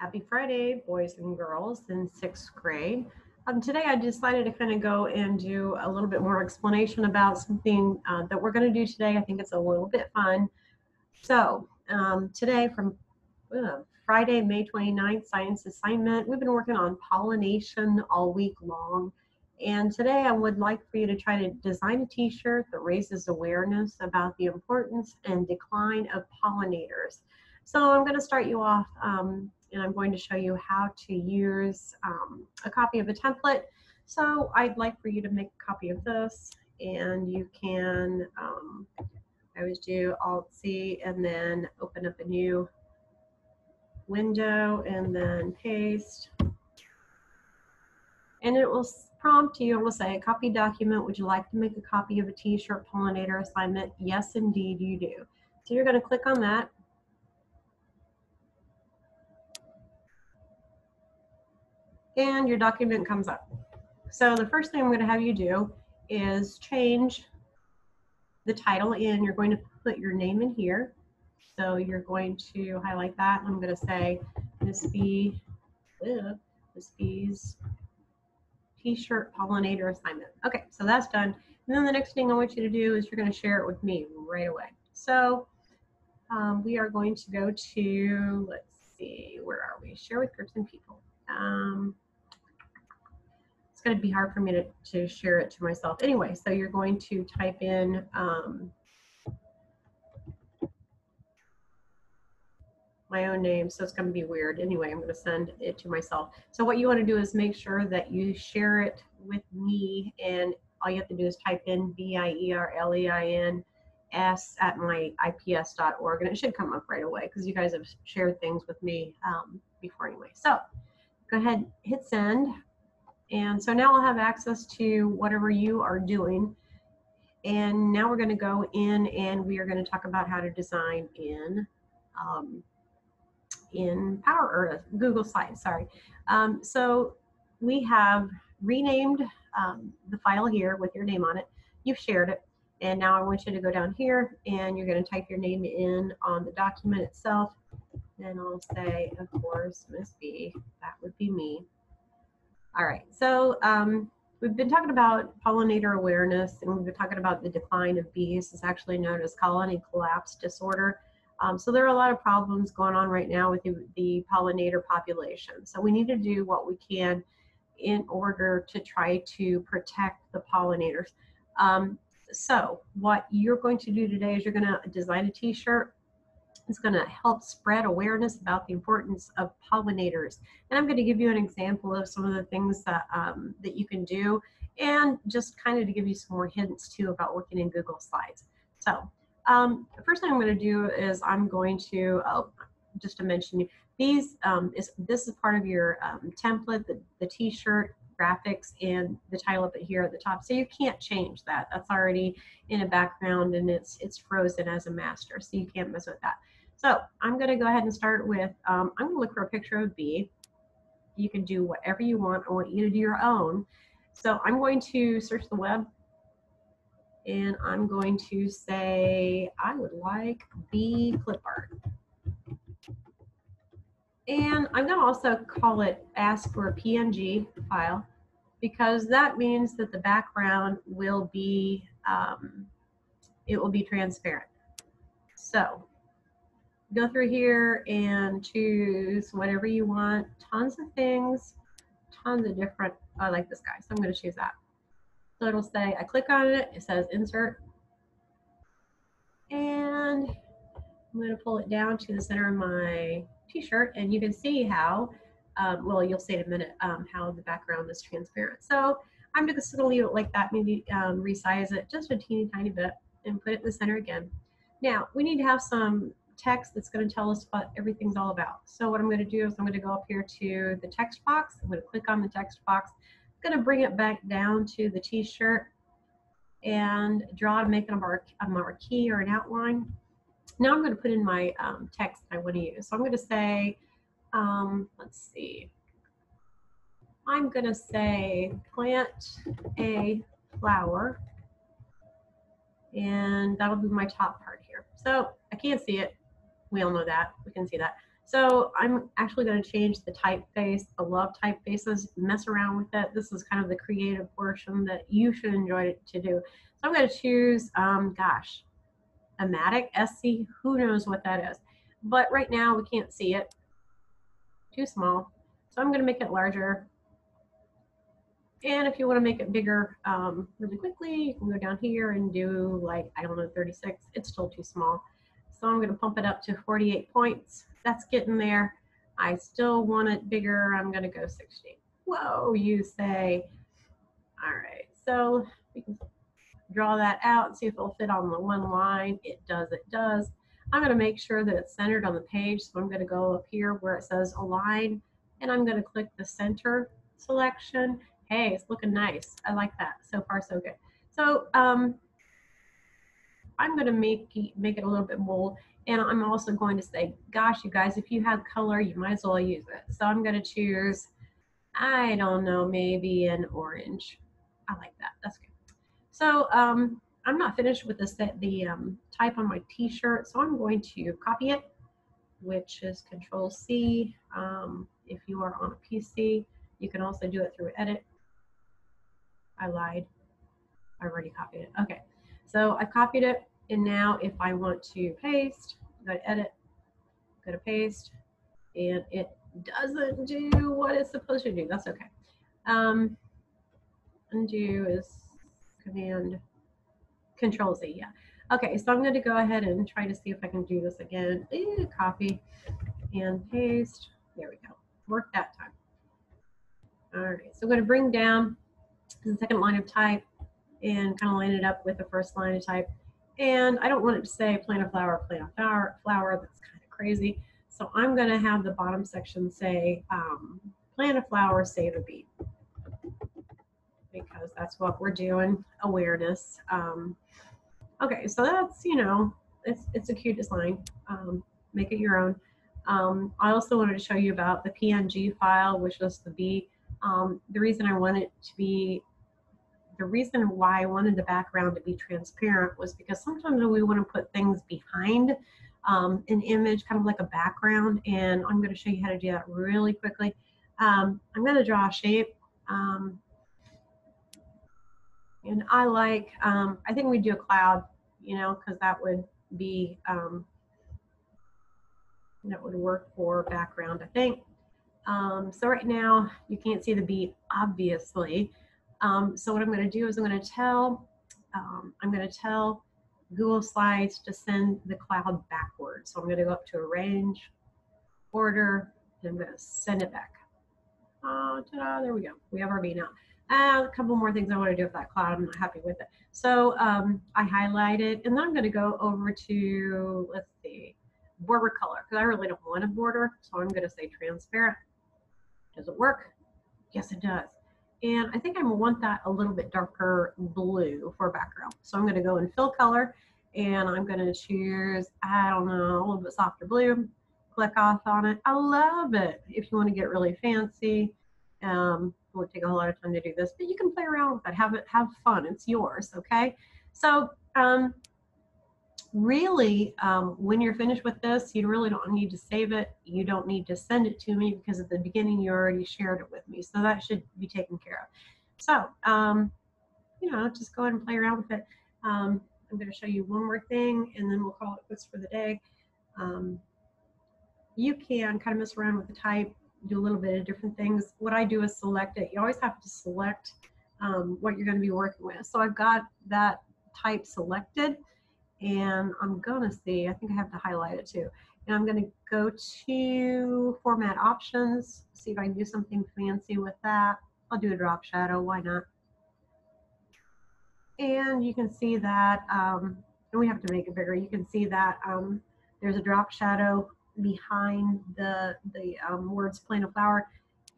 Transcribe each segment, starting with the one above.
Happy Friday, boys and girls in 6th grade. Today I decided to kind of go and do a little bit more explanation about something that we're going to do today. I think it's a little bit fun. So today from Friday, May 29th, science assignment, we've been working on pollination all week long. And today I would like for you to try to design a t-shirt that raises awareness about the importance and decline of pollinators. So I'm going to start you off and I'm going to show you how to use a copy of a template. So I'd like for you to make a copy of this, and you can, I always do Alt-C and then open up a new window and then paste. And it will prompt you, it will say, copy document, would you like to make a copy of a t-shirt pollinator assignment? Yes, indeed you do. So you're going to click on that. And your document comes up. So the first thing I'm going to have you do is change the title in. You're going to put your name in here. So you're going to highlight that. I'm going to say Miss B's t-shirt pollinator assignment. Okay, so that's done. And then the next thing I want you to do is you're going to share it with me right away. So we are going to go to, let's see, where are we? Share with groups and people. It's going to be hard for me to share it to myself. Anyway, so you're going to type in my own name, so it's going to be weird. Anyway, I'm going to send it to myself. So what you want to do is make sure that you share it with me, and all you have to do is type in BIERLEINS at myips.org, and it should come up right away because you guys have shared things with me before anyway. So go ahead, hit send. And so now I'll have access to whatever you are doing. And now we're going to go in and we are going to talk about how to design in Google Slides, sorry. So we have renamed the file here with your name on it. You've shared it. And now I want you to go down here and you're going to type your name in on the document itself. And I'll say, of course, Miss B, that would be me. All right, so we've been talking about pollinator awareness, and we've been talking about the decline of bees. It's actually known as colony collapse disorder. So there are a lot of problems going on right now with the pollinator population. So we need to do what we can in order to try to protect the pollinators. So what you're going to do today is you're going to design a t-shirt. It's going to help spread awareness about the importance of pollinators. And I'm going to give you an example of some of the things that, that you can do, and just kind of to give you some more hints too about working in Google Slides. So the first thing I'm going to do is I'm going to, just to mention, these, this is part of your template, the t-shirt graphics and the title up here at the top. So you can't change that. That's already in a background and it's frozen as a master. So you can't mess with that. So I'm going to go ahead and start with, I'm going to look for a picture of a bee. You can do whatever you want. I want you to do your own. So I'm going to search the web and I'm going to say, I would like bee clip art. And I'm going to also call it, ask for a PNG file, because that means that the background will be, it will be transparent. So go through here and choose whatever you want. Tons of things, tons of different, I like this guy, so I'm going to choose that. So it'll say, I click on it, it says insert, and I'm going to pull it down to the center of my t-shirt, and you can see how, well, you'll see in a minute how the background is transparent. So I'm just going to leave it like that, maybe resize it just a teeny tiny bit and put it in the center again. Now, we need to have some text that's going to tell us what everything's all about. So what I'm going to do is I'm going to go up here to the text box. I'm going to click on the text box. I'm going to bring it back down to the t-shirt and draw to make it a marquee or an outline. Now I'm going to put in my text I want to use. So I'm going to say, let's see, I'm going to say plant a flower, and that'll be my top part here. So I can't see it. We all know that. We can see that. So I'm actually going to change the typeface. I love typefaces, mess around with it. This is kind of the creative portion that you should enjoy to do. So I'm going to choose, gosh, Amatic SC, who knows what that is. But right now we can't see it, too small. So I'm going to make it larger. And if you want to make it bigger really quickly, you can go down here and do like, I don't know, 36. It's still too small. So I'm going to pump it up to 48 points. That's getting there. I still want it bigger. I'm going to go 60. Whoa, you say. All right, so we can draw that out and see if it'll fit on the one line. It does, it does. I'm going to make sure that it's centered on the page. So I'm going to go up here where it says align, and I'm going to click the center selection. Hey, it's looking nice. I like that. So far, so good. So I'm going to make it a little bit bold. And I'm also going to say, gosh, you guys, if you have color, you might as well use it. So I'm going to choose, I don't know, maybe an orange. I like that. That's good. So I'm not finished with the type on my t-shirt, so I'm going to copy it, which is Control C. If you are on a PC, you can also do it through Edit. I lied. I already copied it. Okay, so I copied it, and now if I want to paste, go to Edit, go to Paste, and it doesn't do what it's supposed to do. That's okay. Undo is Command Control Z, yeah. Okay, so I'm going to go ahead and try to see if I can do this again. Copy and paste. There we go. Worked that time. All right, so I'm going to bring down the second line of type and kind of line it up with the first line of type. And I don't want it to say plant a flower, plant a flower. That's kind of crazy. So I'm going to have the bottom section say plant a flower, save a beat, because that's what we're doing, awareness. Okay, so that's, it's a cute design. Make it your own. I also wanted to show you about the PNG file, which was the B. The reason why I wanted the background to be transparent was because sometimes we want to put things behind an image, kind of like a background, and I'm going to show you how to do that really quickly. I'm going to draw a shape. And I think we do a cloud, because that would be, that would work for background, I think. So right now, you can't see the beat, obviously. So what I'm going to do is I'm going to tell Google Slides to send the cloud backwards. So I'm going to go up to Arrange, Order, and I'm going to send it back. There we go. We have our beat now. A couple more things I want to do with that cloud. I'm not happy with it. So I highlight it, and then I'm going to go over to, let's see, border color, because I really don't want a border. So I'm going to say transparent. Does it work? Yes, it does. And I think I want that a little bit darker blue for background. So I'm going to go in fill color, and I'm going to choose, I don't know, a little bit softer blue. Click off on it. I love it. If you want to get really fancy, it won't take a whole lot of time to do this, but you can play around with it. Have fun. It's yours. Okay. So really, when you're finished with this, you really don't need to save it. You don't need to send it to me, because at the beginning you already shared it with me. So that should be taken care of. So, just go ahead and play around with it. I'm going to show you one more thing, and then we'll call it quits for the day. You can kind of mess around with the type, do a little bit of different things. What I do is select it. You always have to select what you're going to be working with. So I've got that type selected, and I'm going to see, I think I have to highlight it too. And I'm going to go to Format Options, see if I can do something fancy with that. I'll do a drop shadow, why not? And you can see that, and we have to make it bigger. You can see that there's a drop shadow behind the words plant a flower,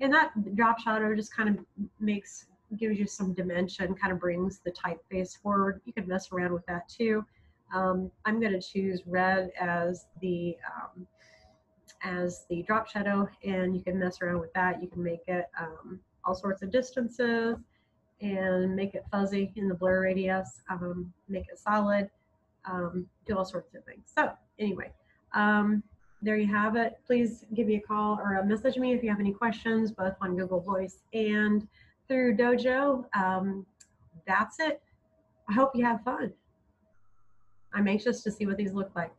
and that drop shadow just kind of gives you some dimension, kind of brings the typeface forward. You can mess around with that too. I'm going to choose red as the drop shadow, and you can mess around with that. You can make it all sorts of distances and make it fuzzy in the blur radius, make it solid, do all sorts of things. So anyway, there you have it. Please give me a call or message me if you have any questions, both on Google Voice and through Dojo. That's it. I hope you have fun. I'm anxious to see what these look like.